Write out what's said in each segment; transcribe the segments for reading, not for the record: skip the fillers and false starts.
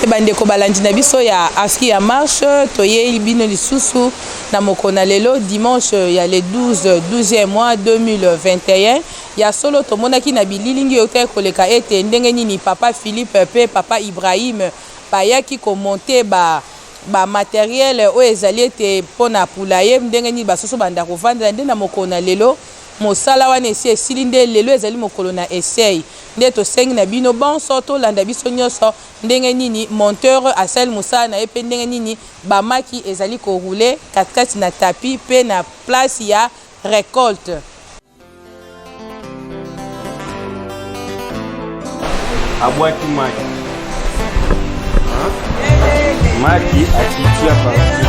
bandeko balandi na biso ya Aski ya marche toye bino lisusu na mokona lelo dimanche ya le 12e mois 2021 ya solo tomonaki na bililingi yote koleka ete ndenge nini papa Philippe pe papa Ibrahim bayaki komonte ba matériel o ezali ete pona poulaye ndenge nini basoso banda kovanda nde na mokona lelo mosala wana esi esili nde lelo ezali mokolo na essai nde tosengi na bino bonso tolanda biso nyonso ndenge nini monteur asali mosala na ye mpe ndenge nini bamaki ezali koroule katikati na tapi mpe na place ya récolte. Abwaki maki maki atitia partir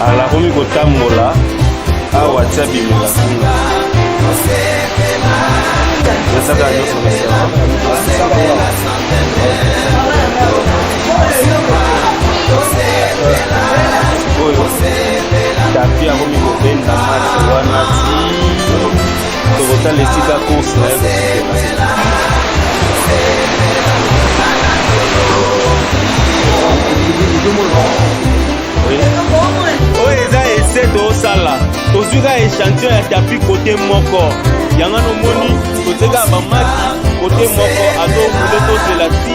ala komi kotambola awa tia bimela kunga yasaka nyonso oyo tapi akomi kobenda maki wana tokotala esika course na ye oyo eza ese tosala tozwika échantillon ya tapi kote moko yanga nomoni toteka bamaki kote moko azokule tozela ti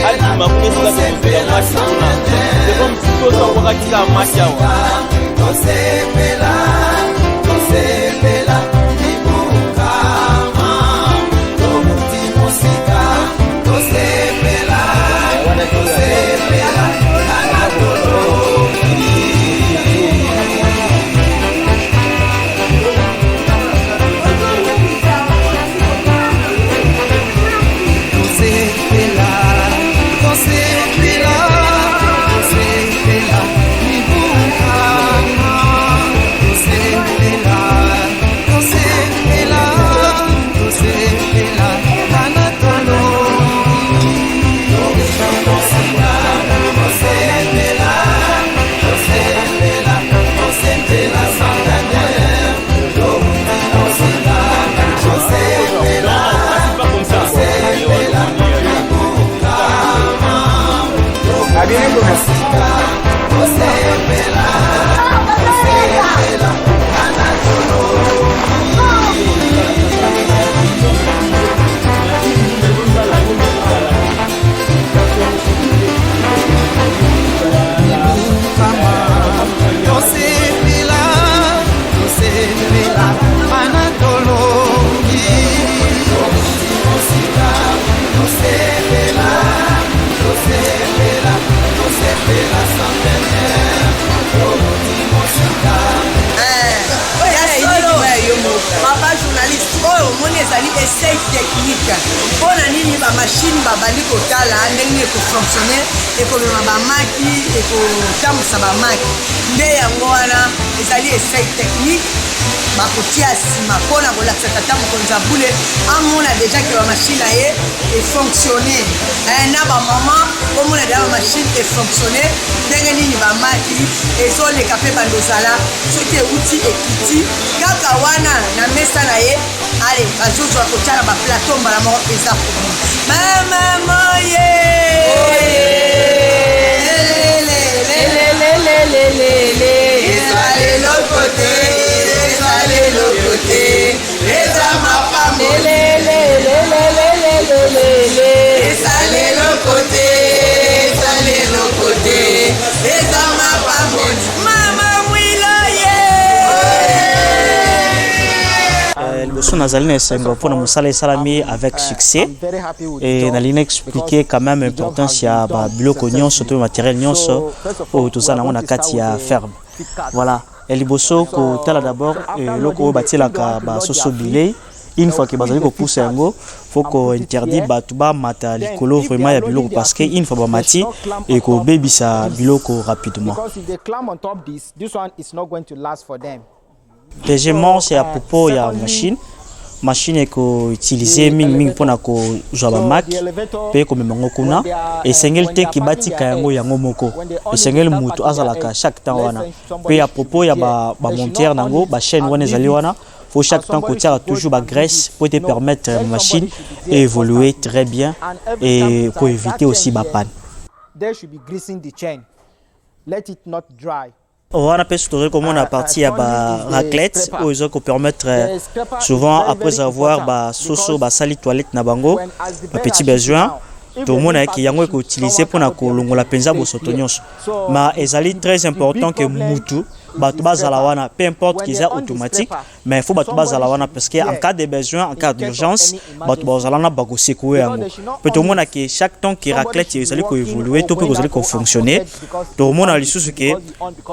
adima kuna esika tozela maki kuna sekomi si tozangwaka kika maki awa papa journaliste oyo omoni ezali essai technique mpona nini bamashine babandi kotala ndenge ekofonctionne ekomema bamaki ekotambusa bamaki nde yango wana ezali essai technique bakotia nsima mpona kolakisa tata mokonzi ya bule amona deja ke bamashine na ye efonctionne na bamama omona deja bamashine efonctionne ndenge nini bamaki ezoleka mpe bandozala soki euti ekiti kaka wana na mesa na ye ale bazozwa kotiala baplateau mbala moko eza komi mamamoye ezale lokote ezale lokote eza mapambo ezale lokote ezale lokote eza mapambo mama mwiloye liboso nazali na esengo mpona mosala esalami avec succès et nalingi expliquer quand même importance ya babiloko nyonso to matériel nyonso oyo toza nango na kati ya ferme. Voilà, liboso kotala d'abord eloko oyo batielaka basoso bilei une fois que bazali kopousa yango faut ko interdit bato bamata likolo vraiment ya biloko parce que une fois bamati ekobebisa biloko rapidement. Deuxièmement, c'est à propos ya machine eko utiliser mingi pona ko jwa mak pe ko memango kuna esengeli te ki batika yango moko esengeli mutu azalaka chaque temps wana pe à propos ya ba monteur nango ba chaîne wana ezali wana faut chaque temps que tu as toujours la graisse pour te permettre la machine évoluer très bien et pour éviter aussi la panne. There should be greasing the chain. Let it not dry. On a pu se comment on a parti à la raclette où ils ont permettre souvent après avoir soso sali toilette na bango petit besoin tout le monde qui yango ko utiliser pour na kolongola penza bosoto nyonso mais ezali très important que mutu bato bazala wana peu importe qu'ils aient automatique mais il faut bato bazala wana parce que en cas de besoin en cas d'urgence bato bazala na bako secouer yango peut tout le monde que chaque temps qui raclette ezali ko évoluer tout peut ezali ko fonctionner tout le monde a lisusu que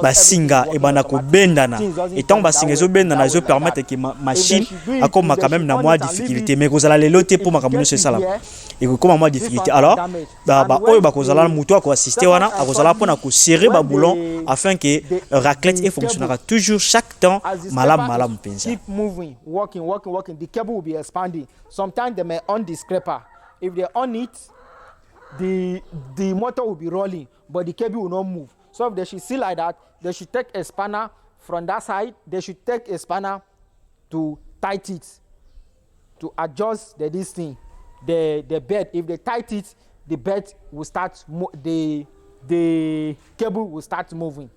basinga et bana ko bendana et tant basinga zo bendana zo permettre que machine a comme quand même na moins difficulté mais kozala le loté pour makambo c'est ça là et comment moi difficulté alors oyo bakozala mutu ko assister wana akozala pona ko serrer ba boulon afin que raclette fonctionnera toujours chaque temps malam penza. Keep moving, working. The cable will be expanding. Sometimes they may on the scraper. If they on it, the motor will be rolling, but the cable will not move. So if they should see like that, they should take a spanner from that side. They should take a spanner to tight it, to adjust this thing, the bed. If they tight it, the bed will start. The cable will start moving.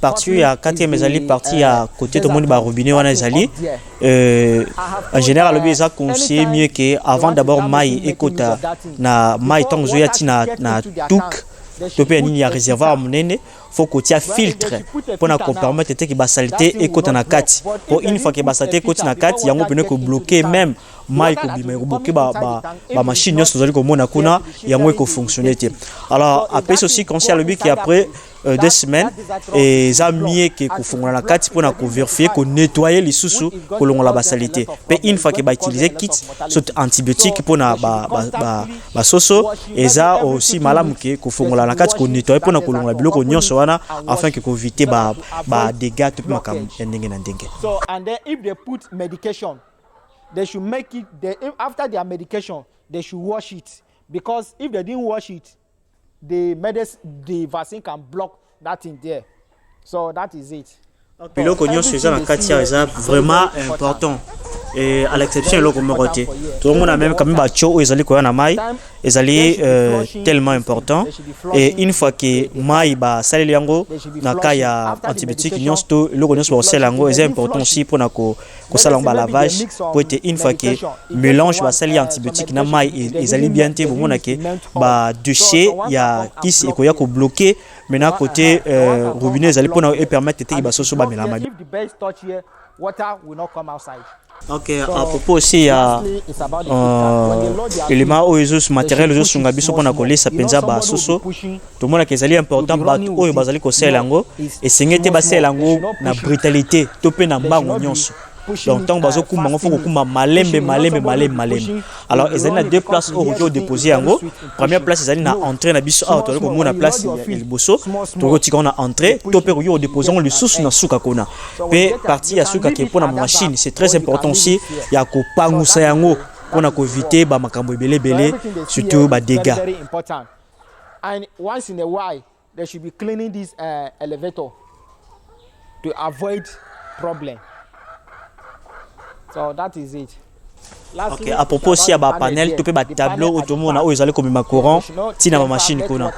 Parti à 4e ezali parti à côté tout le monde ba robinet wana ezali en général le ça conseiller mieux que avant d'abord mai ekota na mai tant zo yati na tuk to pe ni ya réservoir monene faut que tu filtre pour na permettre que ba saleté ekota na kati pour une fois que ba saleté ekota na kati yango pene ko bloquer même mai ko bima ko bloquer ba machine nyonso zali ko mona kuna yango ko fonctionner. Alors après aussi conseiller le but qui après 2 semaines et ça mieux que qu'on la carte pour vérifier qu'on nettoyer les sous que l'on la basalité mais une fois que ba utiliser kit soit antibiotique pour na ba soso et ça aussi malamu que qu'on la carte qu'on nettoyer pour na que l'on la biloko nyonso wana afin que qu'on éviter ba dégâts tout makam ndenge na ndenge. So and then if they put medication they should make it after their medication they should wash it because if they didn't wash it the vaccine can block that in there. So that is it. Biloko nyonso eza na kati ya eza vraiment important et à l'exception loko moroté tout le monde a même quand même bacho ezali ko na mai ezali tellement important et une fois que mai ba saleli yango na ka ya antibiotique nyonso to loko nyonso ba sala yango est important aussi pour na ko sala ba lavage pour être une fois que mélange ba sali antibiotique na mai ezali bien te bo mona ke ba déchet ya kisi ko ya ko bloquer maintenant côté robinet ezali pour na permettre te ba soso ba melama. If the base touch here, water will not come outside. Ok, à propos aussi il y a élément où ils matériel aux sunga biso pona coller ça penza ba soso tout le monde qui est important ba oyo bazali ko sela yango et sengete ba sela yango na brutalité to pe na mbango nyonso donc tant bazo kuma ngo faut kuma malembe alors ils ont deux places au déposer yango première place ils na entrée na biso auto ko mona place il bosso to ti qu'on a entrée to pe au déposant le sous na suka kona pe partie ya suka qui pour na machine c'est très important aussi ya ko pangusa yango pona ko éviter ba makambo belé surtout ba dégâts. And once in a while they should be cleaning this elevator to avoid problem. So that is it. Ok, à propos aussi à panel, tu peux battre tableau automobile où ils allaient comme ma courant, si na machine qu'on a.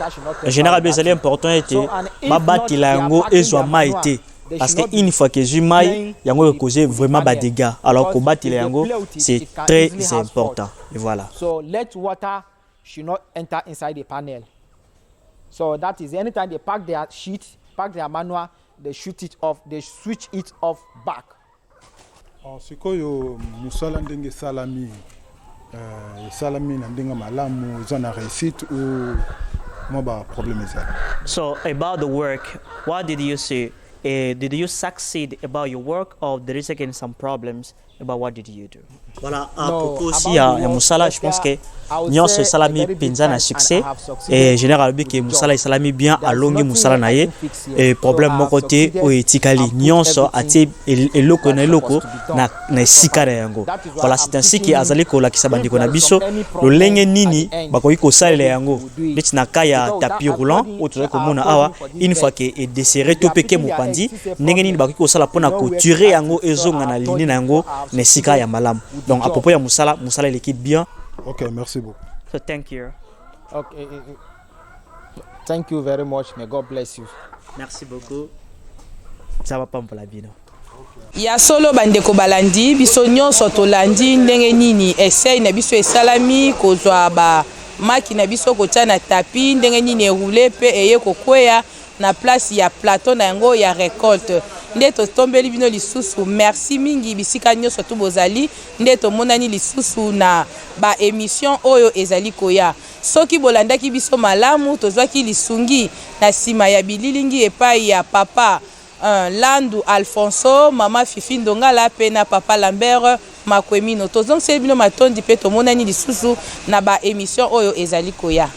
En général, les allés importants étaient ma battre lango et soit maïté. Parce que une fois que j'ai maï, yango causé vraiment des dégâts. Alors que battre lango, c'est très important. Et voilà. So let water should not enter inside the panel. So that is anytime they pack their sheet, pack their manual, they shoot it off, they switch it off back. Sikoyo musala ndenge salami na ndenge malamu zona réussite ou moi ba problème ça. So about the work, what did you say? Did you succeed about your work or there is again some problems about what did you do? Voilà, à propos aussi à musala, je pense que nyonso esalami penza na succès et général bi ke musala esalami bien alongi musala na ye et problème moko te o etikali nyonso ati eloko na eloko na esika na yango. Voilà, c'est ainsi que azali kolakisa bandeko na biso lolenge nini bakoki kosalela yango neti na ka ya tapis roulant o tozali komona awa une fois que e desserré to peke mopandi ndenge nini bakoki kosala mpona couturer yango ezonga na ligne na yango na esika ya malamu. Donc à propos ya musala l'équipe bien. Ok, merci beaucoup. So thank you. Okay. Thank you very much. May God bless you. Merci beaucoup. Ça va pas pour la bino. Ya solo bandeko balandi biso nyonso tolandi ndenge nini essaye na biso esalami kozwa ba maki na biso kotia na tapi ndenge nini eroule pe eye kokweya na place ya plateau na yango ya récolte nde totombeli bino lisusu. Merci mingi bisika nyonso tu bozali nde tomonani lisusu na ba émission oyo ezali koya. Soki bolandaki biso malamu tozwaki lisungi na sima ya bililingi epai ya papa Landu Alfonso, Mama Fifi Ndongala pe na Papa Lambert Makwemino. Tozong se bino matondi pe tomonani lisusu na ba émission oyo ezali koya.